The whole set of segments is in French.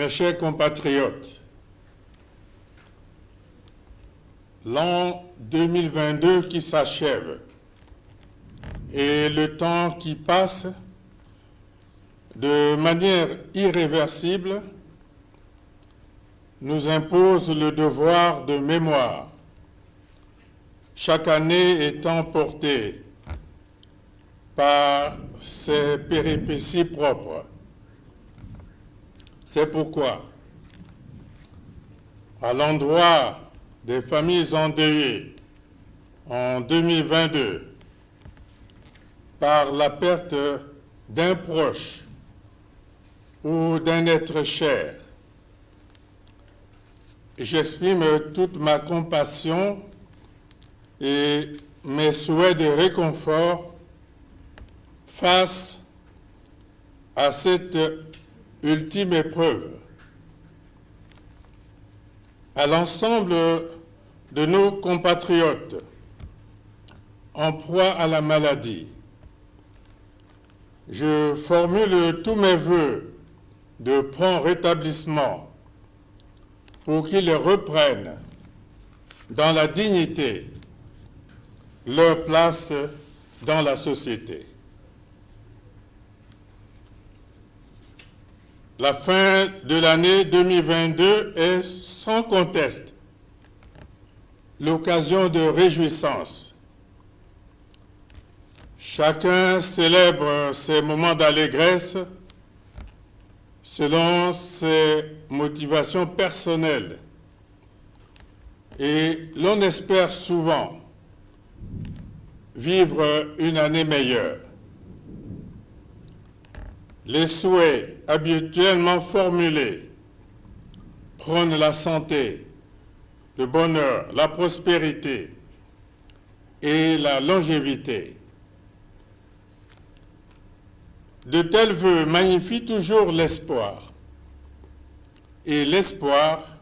Mes chers compatriotes, l'an 2022 qui s'achève et le temps qui passe de manière irréversible nous impose le devoir de mémoire, chaque année étant portée par ses péripéties propres. C'est pourquoi, à l'endroit des familles endeuillées en 2022 par la perte d'un proche ou d'un être cher, j'exprime toute ma compassion et mes souhaits de réconfort face à cette ultime épreuve. À l'ensemble de nos compatriotes en proie à la maladie, je formule tous mes vœux de prompt rétablissement pour qu'ils reprennent dans la dignité leur place dans la société. La fin de l'année 2022 est sans conteste l'occasion de réjouissance. Chacun célèbre ses moments d'allégresse selon ses motivations personnelles et l'on espère souvent vivre une année meilleure. Les souhaits habituellement formulés prônent la santé, le bonheur, la prospérité et la longévité. De tels vœux magnifient toujours l'espoir. Et l'espoir,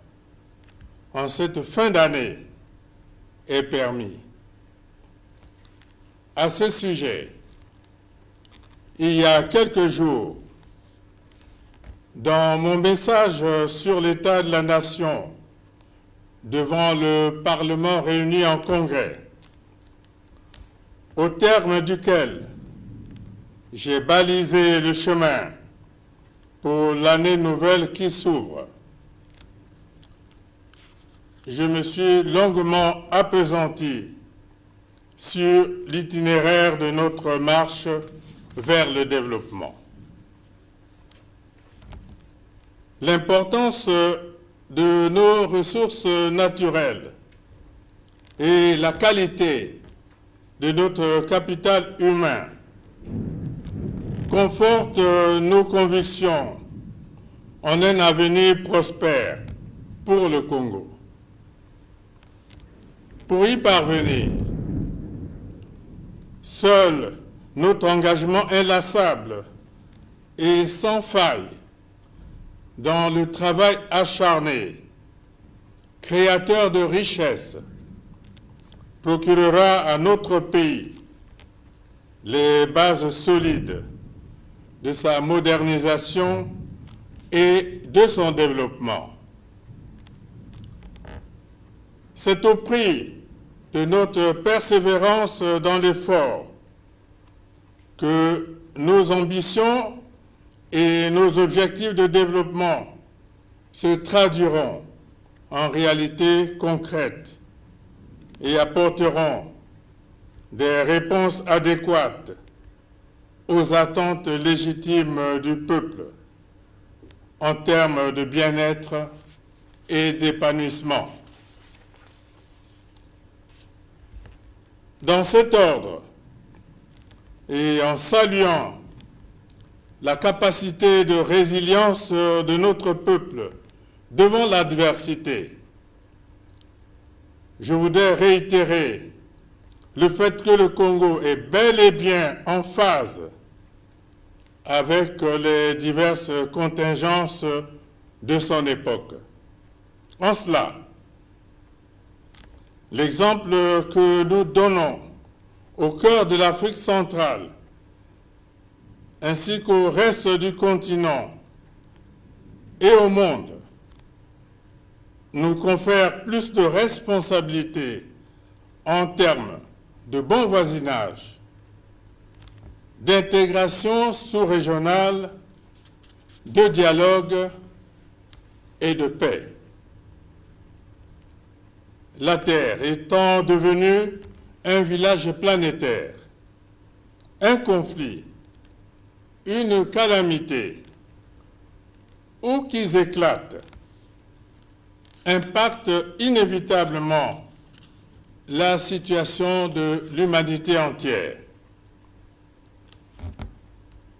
en cette fin d'année, est permis. À ce sujet, il y a quelques jours, dans mon message sur l'état de la nation devant le Parlement réuni en congrès, au terme duquel j'ai balisé le chemin pour l'année nouvelle qui s'ouvre, je me suis longuement appesanti sur l'itinéraire de notre marche vers le développement. L'importance de nos ressources naturelles et la qualité de notre capital humain confortent nos convictions en un avenir prospère pour le Congo. Pour y parvenir, seul notre engagement inlassable et sans faille dans le travail acharné, créateur de richesses, procurera à notre pays les bases solides de sa modernisation et de son développement. C'est au prix de notre persévérance dans l'effort que nos ambitions et nos objectifs de développement se traduiront en réalité concrète et apporteront des réponses adéquates aux attentes légitimes du peuple en termes de bien-être et d'épanouissement. Dans cet ordre, et en saluant la capacité de résilience de notre peuple devant l'adversité, je voudrais réitérer le fait que le Congo est bel et bien en phase avec les diverses contingences de son époque. En cela, l'exemple que nous donnons au cœur de l'Afrique centrale, ainsi qu'au reste du continent, et au monde nous confère plus de responsabilités en termes de bon voisinage, d'intégration sous-régionale, de dialogue et de paix. La Terre étant devenue un village planétaire, un conflit, une calamité, ou qu'ils éclatent, impacte inévitablement la situation de l'humanité entière.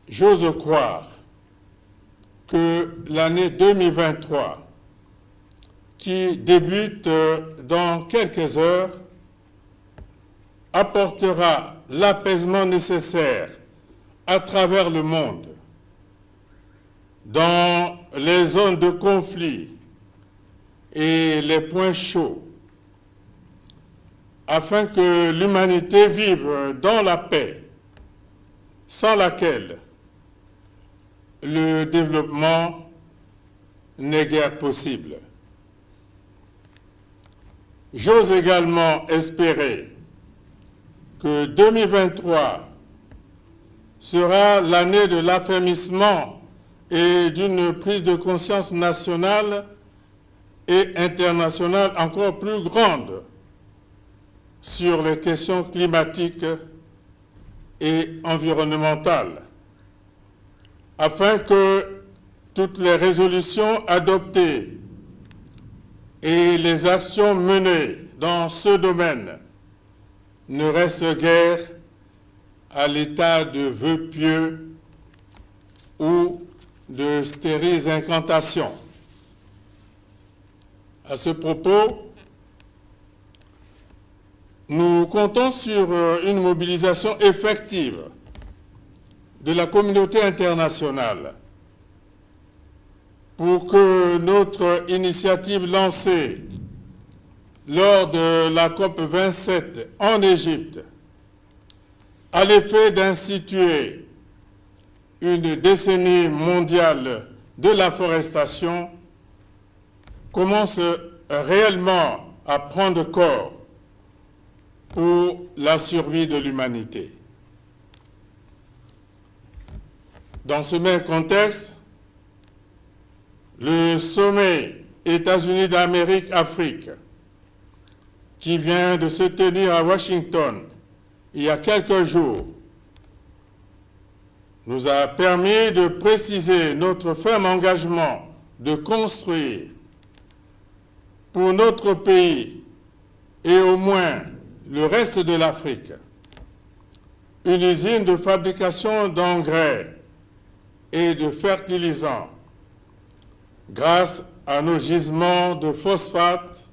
J'ose croire que l'année 2023, qui débute dans quelques heures, apportera l'apaisement nécessaire à travers le monde, dans les zones de conflit et les points chauds, afin que l'humanité vive dans la paix, sans laquelle le développement n'est guère possible. J'ose également espérer que 2023 sera l'année de l'affermissement et d'une prise de conscience nationale et internationale encore plus grande sur les questions climatiques et environnementales, afin que toutes les résolutions adoptées et les actions menées dans ce domaine ne restent guère à l'état de vœux pieux ou de stériles incantations. À ce propos, nous comptons sur une mobilisation effective de la communauté internationale pour que notre initiative lancée lors de la COP 27 en Égypte, à l'effet d'instituer une décennie mondiale de la forestation, commence réellement à prendre corps pour la survie de l'humanité. Dans ce même contexte, le sommet États-Unis d'Amérique-Afrique, qui vient de se tenir à Washington il y a quelques jours, nous a permis de préciser notre ferme engagement de construire pour notre pays et au moins le reste de l'Afrique une usine de fabrication d'engrais et de fertilisants grâce à nos gisements de phosphate,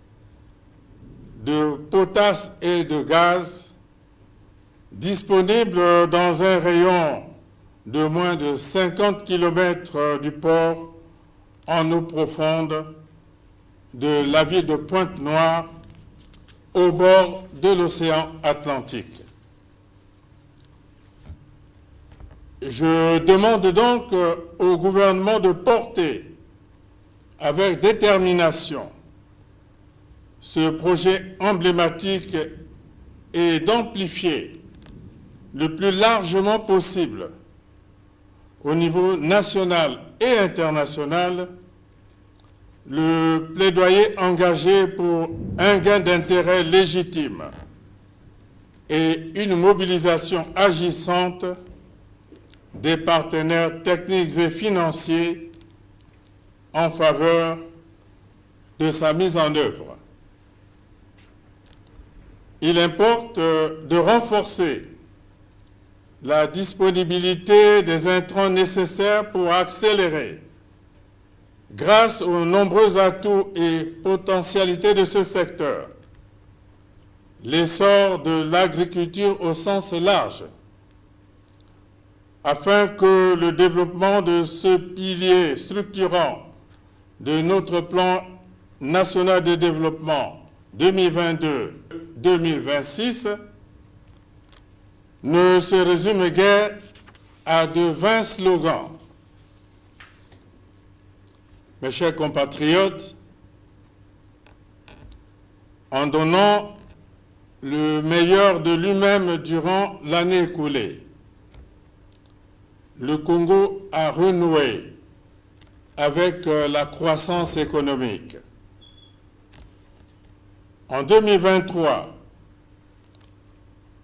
de potasse et de gaz disponibles dans un rayon de moins de 50 km du port en eau profonde de la ville de Pointe-Noire au bord de l'océan Atlantique. Je demande donc au gouvernement de porter avec détermination ce projet emblématique et d'amplifier le plus largement possible au niveau national et international le plaidoyer engagé pour un gain d'intérêt légitime et une mobilisation agissante des partenaires techniques et financiers en faveur de sa mise en œuvre. Il importe de renforcer la disponibilité des intrants nécessaires pour accélérer, grâce aux nombreux atouts et potentialités de ce secteur, l'essor de l'agriculture au sens large, afin que le développement de ce pilier structurant de notre plan national de développement 2022-2026 ne se résume guère à de vains slogans, mes chers compatriotes, en donnant le meilleur de lui-même durant l'année écoulée, le Congo a renoué avec la croissance économique. En 2023,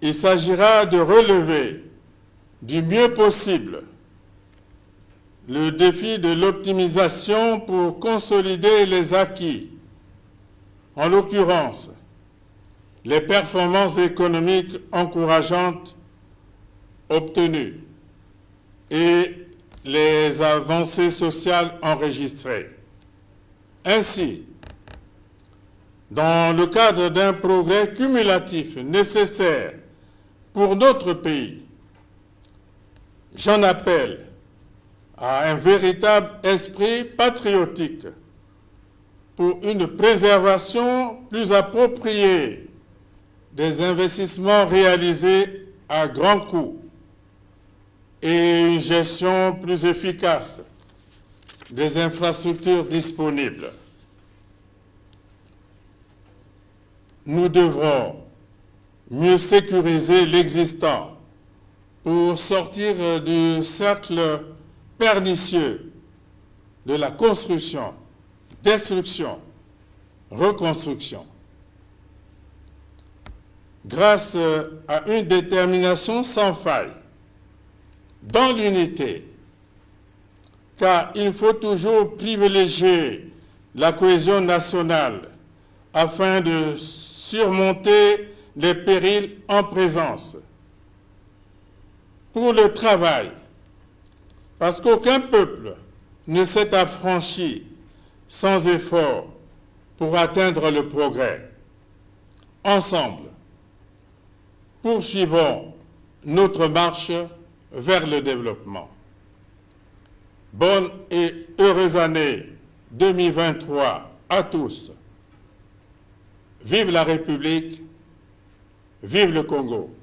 il s'agira de relever du mieux possible le défi de l'optimisation pour consolider les acquis, en l'occurrence les performances économiques encourageantes obtenues et les avancées sociales enregistrées. Ainsi, dans le cadre d'un progrès cumulatif nécessaire pour notre pays, j'en appelle à un véritable esprit patriotique pour une préservation plus appropriée des investissements réalisés à grands coûts et une gestion plus efficace des infrastructures disponibles. Nous devrons mieux sécuriser l'existant pour sortir du cercle pernicieux de la construction, destruction, reconstruction. Grâce à une détermination sans faille, dans l'unité, car il faut toujours privilégier la cohésion nationale afin de surmonter les périls en présence. Pour le travail, parce qu'aucun peuple ne s'est affranchi sans effort pour atteindre le progrès. Ensemble, poursuivons notre marche vers le développement. Bonne et heureuse année 2023 à tous. Vive la République, vive le Congo.